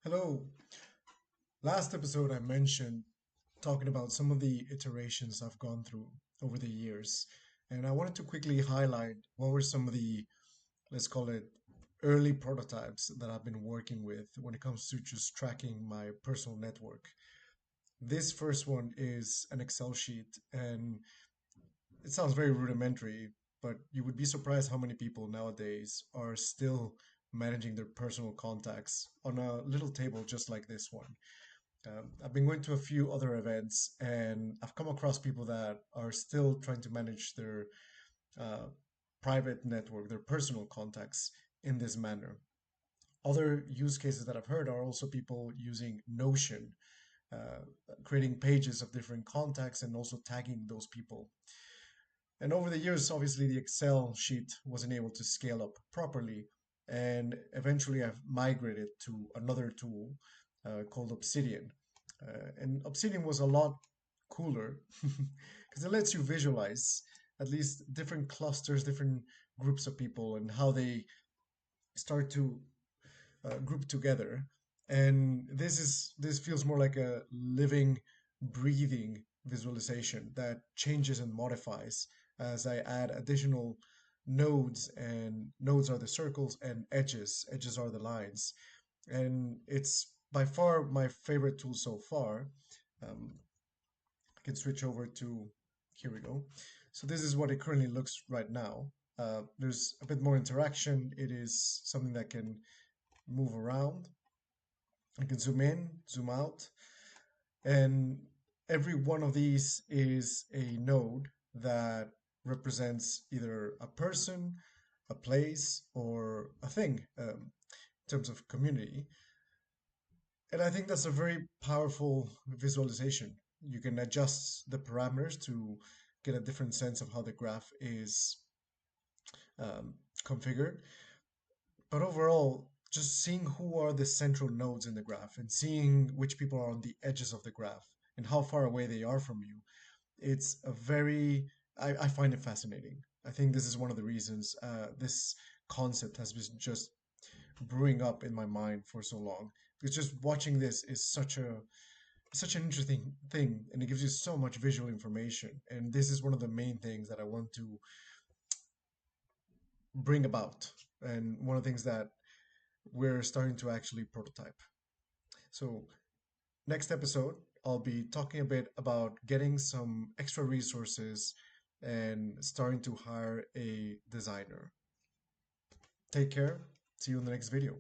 Hello. Last episode, I mentioned talking about some of the iterations I've gone through over the years. And I wanted to quickly highlight what were some of the, let's call it, early prototypes that I've been working with when it comes to just tracking my personal network. This first one is an Excel sheet, and it sounds very rudimentary, but you would be surprised how many people nowadays are still managing their personal contacts on a little table just like this one. I've been going to a few other events and I've come across people that are still trying to manage their uh, private network, their personal contacts in this manner. Other use cases that I've heard are also people using Notion, uh, creating pages of different contacts and also tagging those people. And over the years, obviously, the Excel sheet wasn't able to scale up properly. And eventually, I've migrated to another tool called Obsidian. And Obsidian was a lot cooler because it lets you visualize at least different clusters, different groups of people, and how they start to group together. And this feels more like a living, breathing visualization that changes and modifies as I add additional nodes, and nodes are the circles and edges are the lines. And it's by far my favorite tool so far. I can switch over to, here we go. So this is what it currently looks right now. There's a bit more interaction. It is something that can move around. I can zoom in, zoom out, and every one of these is a node that represents either a person, a place, or a thing in terms of community. And I think that's a very powerful visualization. You can adjust the parameters to get a different sense of how the graph is um, configured. But overall, just seeing who are the central nodes in the graph and seeing which people are on the edges of the graph and how far away they are from you, it's a very, I find it fascinating. I think this is one of the reasons this concept has been just brewing up in my mind for so long. Because just watching this is such an interesting thing, and it gives you so much visual information. And this is one of the main things that I want to bring about, and one of the things that we're starting to actually prototype. So, next episode, I'll be talking a bit about getting some extra resources and starting to hire a designer. Take care. See you in the next video.